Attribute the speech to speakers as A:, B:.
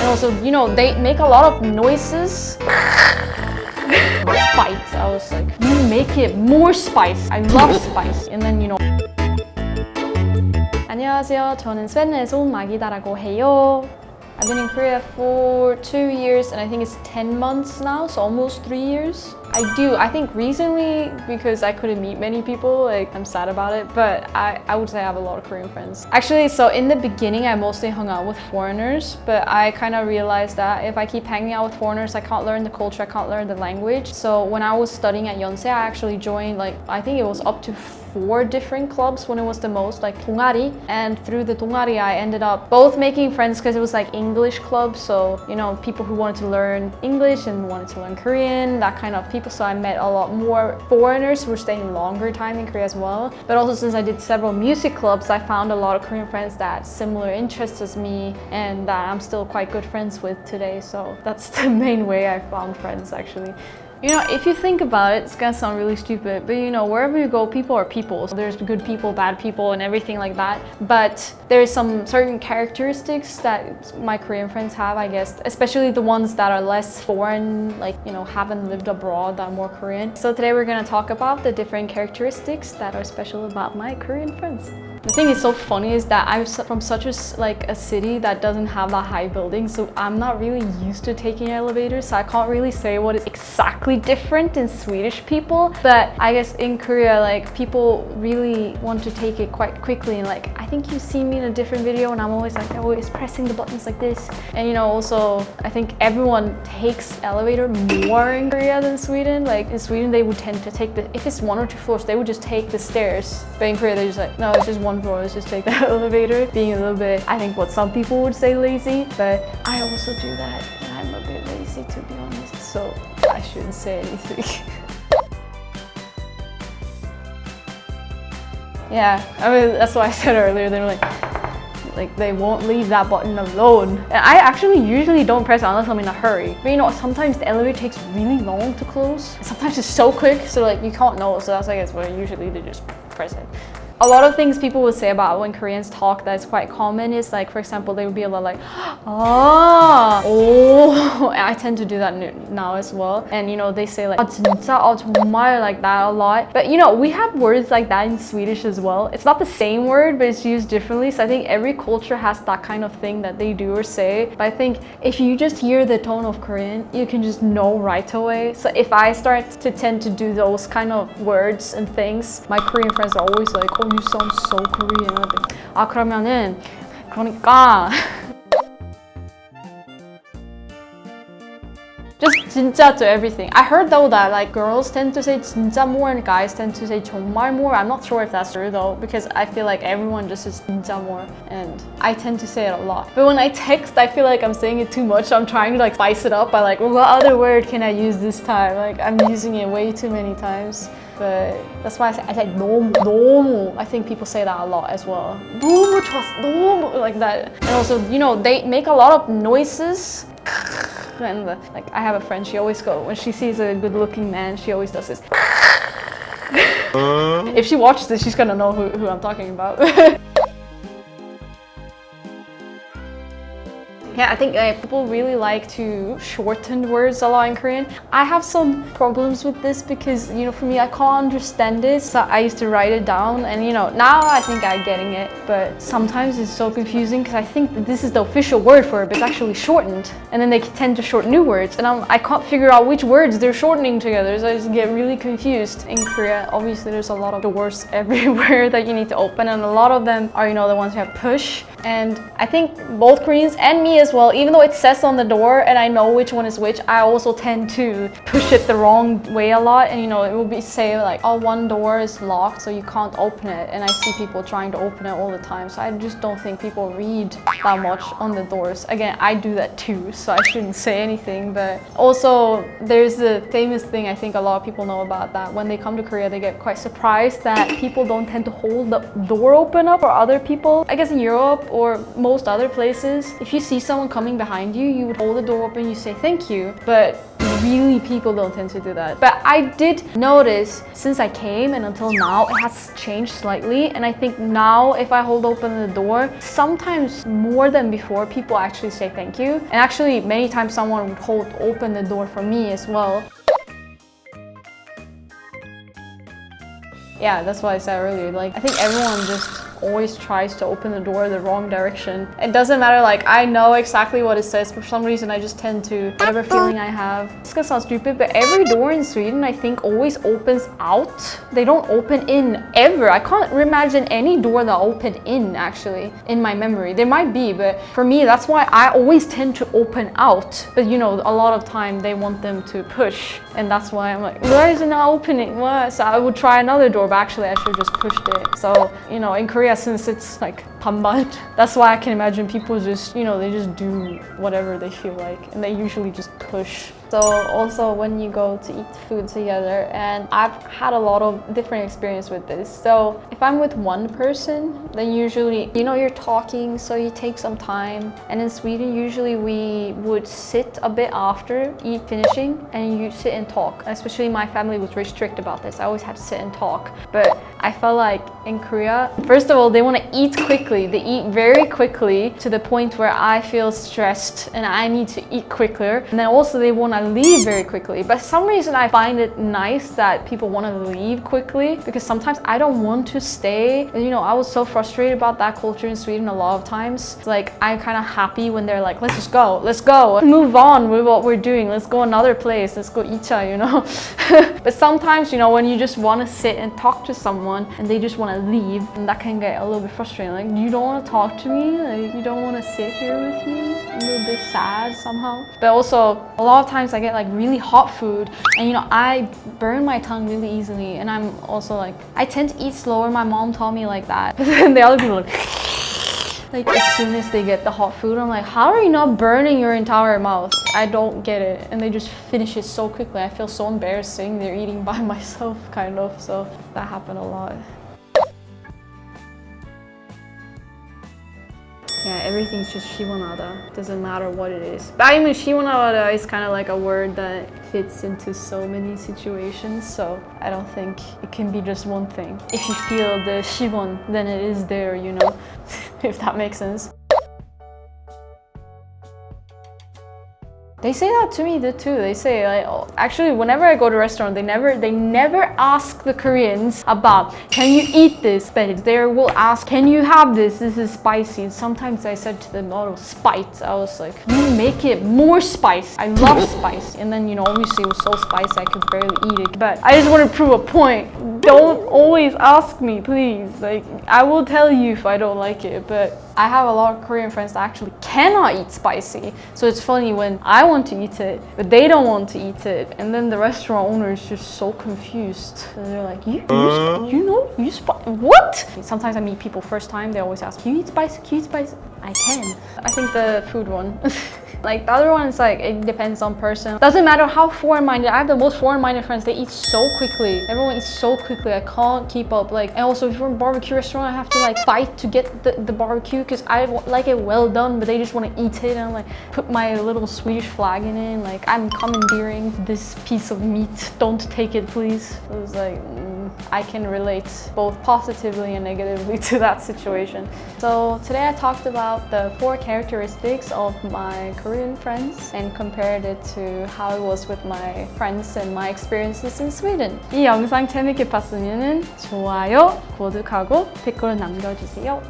A: also, they make a lot of noises. Spice. I was like, you make it more spice. I love spice. And then, 안녕하세요. 저는 스웨덴에서 온 마기다라고 해요. I've been in Korea for 2 years and I think it's 10 months now, so almost 3 years. I think recently, because I couldn't meet many people, like I'm sad about it, but I would say I have a lot of Korean friends. Actually, so in the beginning, I mostly hung out with foreigners, but I kind of realized that if I keep hanging out with foreigners, I can't learn the culture, I can't learn the language. So when I was studying at Yonsei, I actually joined I think it was up to 4 different clubs when it was the most, like 동아리. And through the 동아리, I ended up both making friends because it was like English clubs, so people who wanted to learn English and wanted to learn Korean, that kind of people. So I met a lot more foreigners who were staying longer time in Korea as well. But also since I did several music clubs, I found a lot of Korean friends that similar interests as me and that I'm still quite good friends with today. So that's the main way I found friends actually. If you think about it, it's gonna sound really stupid, but wherever you go, people are people. So there's good people, bad people, and everything like that. But there's some certain characteristics that my Korean friends have, I guess, especially the ones that are less foreign, haven't lived abroad, that are more Korean. So today we're gonna talk about the different characteristics that are special about my Korean friends. The thing is so funny is that I'm from such a city that doesn't have that high building, so I'm not really used to taking elevators, so I can't really say what is exactly different in Swedish people. But I guess in Korea, people really want to take it quite quickly, and I think you see me in a different video and I'm always pressing the buttons like this. And also I think everyone takes elevator more in Korea than Sweden. In Sweden they would tend to take if it's 1 or 2 floors, they would just take the stairs. But in Korea they're just no, it's just 1 floor, let's just take the elevator. Being a little bit, I think what some people would say lazy, but I also do that and I'm a bit lazy to be honest, so I shouldn't say anything. Yeah, I mean that's what I said earlier. They were like they won't leave that button alone. And I actually usually don't press it unless I'm in a hurry. But sometimes the elevator takes really long to close. Sometimes it's so quick, so you can't know. So that's I guess where usually they just press it. A lot of things people would say about when Koreans talk that's quite common is for example, they would be a lot ah, oh. I tend to do that now as well. And they say 아 진짜, 정말 like that a lot. But we have words like that in Swedish as well. It's not the same word, but it's used differently. So I think every culture has that kind of thing that they do or say. But I think if you just hear the tone of Korean, you can just know right away. So if I start to tend to do those kind of words and things, my Korean friends are always like, oh, you sound so Korean. 아 그러니까 just 진짜 to everything. I heard though that girls tend to say 진짜 more and guys tend to say 정말 more. I'm not sure if that's true though, because I feel like everyone just says 진짜 more and I tend to say it a lot. But when I text, I feel like I'm saying it too much, so I'm trying to spice it up by well, what other word can I use this time? I'm using it way too many times. But that's why I said 너무. I think people say that a lot as well. 너무 좋았어, 너무 like that. And also, they make a lot of noises. And I have a friend, she always when she sees a good-looking man, she always does this. If she watches this, she's gonna know who I'm talking about. Yeah, I think people really like to shorten words a lot in Korean. I have some problems with this because, for me, I can't understand it. So I used to write it down and, now I think I'm getting it. But sometimes it's so confusing because I think that this is the official word for it, but it's actually shortened. And then they tend to shorten new words. And I can't figure out which words they're shortening together. So I just get really confused. In Korea, obviously, there's a lot of doors everywhere that you need to open. And a lot of them are, the ones who have push. And I think both Koreans and me as well, even though it says on the door and I know which one is which, I also tend to push it the wrong way a lot. And it will be say oh, one door is locked so you can't open it, and I see people trying to open it all the time. So I just don't think people read that much on the doors. Again, I do that too, so I shouldn't say anything. But also there's the famous thing I think a lot of people know about, that when they come to Korea they get quite surprised that people don't tend to hold the door open up for other people. I guess in Europe or most other places, if you see someone coming behind you, you would hold the door open, you say thank you. But really people don't tend to do that. But I did notice since I came and until now, it has changed slightly. And I think now if I hold open the door, sometimes more than before, people actually say thank you. And actually many times someone would hold open the door for me as well. Yeah, that's what I said earlier. Like, I think everyone just always tries to open the door the wrong direction. It doesn't matter, like, I know exactly what it says, but for some reason I just tend to, whatever feeling I have. It's gonna sound stupid, but every door in Sweden I think always opens out. They don't open in ever. I can't imagine any door that opened in, actually, in my memory. There might be, but for me, that's why I always tend to open out. But you know, a lot of time they want them to push, and that's why I'm like, why is it not opening? What? So I would try another door, but actually I should have just pushed it. So, you know, in Korea, since it's like 반반, that's why I can imagine people just, you know, they just do whatever they feel like, and they usually just push. So also when you go to eat food together, and I've had a lot of different experience with this. So if I'm with one person, then usually, you know, you're talking, so you take some time. And in Sweden, usually we would sit a bit after finishing, and you sit and talk. Especially my family was very strict about this. I always had to sit and talk. But I felt like in Korea, first of all, they want to eat quickly. They eat very quickly to the point where I feel stressed and I need to eat quicker. And then also they want to leave very quickly. But for some reason I find it nice that people want to leave quickly, because sometimes I don't want to stay. And, you know, I was so frustrated about that culture in Sweden a lot of times. It's like, I'm kind of happy when they're like, let's just go, let's go, move on with what we're doing, let's go another place, let's go icha, you know. But sometimes, you know, when you just want to sit and talk to someone and they just want to leave, and that can get a little bit frustrating. Like, you don't want to talk to me, like, you don't want to sit here with me. A little bit sad somehow. But also, a lot of times I get like really hot food, and you know, I burn my tongue really easily, and I'm also like, I tend to eat slower. My mom taught me like that. But then the other people are like as soon as they get the hot food, I'm like, how are you not burning your entire mouth? I don't get it. And they just finish it so quickly. I feel so embarrassing. They're eating by myself, kind of. So that happened a lot. Yeah, everything's just 시원하다. Doesn't matter what it is. But I mean, 시원하다 is kind of like a word that fits into so many situations. So I don't think it can be just one thing. If you feel the 시원, then it is there, you know, if that makes sense. They say that to me too. They say like, oh, actually whenever I go to a restaurant, they never ask the Koreans about, can you eat this? But they will ask, can you have this? This is spicy. And sometimes I said to them, oh, spice. I was like, can you make it more spicy? I love spice. And then, you know, obviously it was so spicy I could barely eat it. But I just want to prove a point. Don't always ask me, please. Like, I will tell you if I don't like it, but I have a lot of Korean friends that actually cannot eat spicy. So it's funny when I want to eat it, but they don't want to eat it. And then the restaurant owner is just so confused. And they're like, you spicy? What? Sometimes I meet people first time, they always ask, can you eat spicy? Can you eat spicy? I can. I think the food one. Like the other one is like, it depends on person. Doesn't matter how foreign-minded. I have the most foreign-minded friends. They eat so quickly. Everyone eats so quickly. I can't keep up. Like, and also if you're in a barbecue restaurant, I have to like fight to get the barbecue because I like it well done, but they just want to eat it, and I'm like, put my little Swedish flag in it. Like, I'm commandeering this piece of meat. Don't take it, please. It was like, I can relate both positively and negatively to that situation. So today I talked about the 4 characteristics of my Korean friends and compared it to how it was with my friends and my experiences in Sweden. 이 영상 재밌게 봤으면 좋아요, 구독하고 댓글 남겨주세요.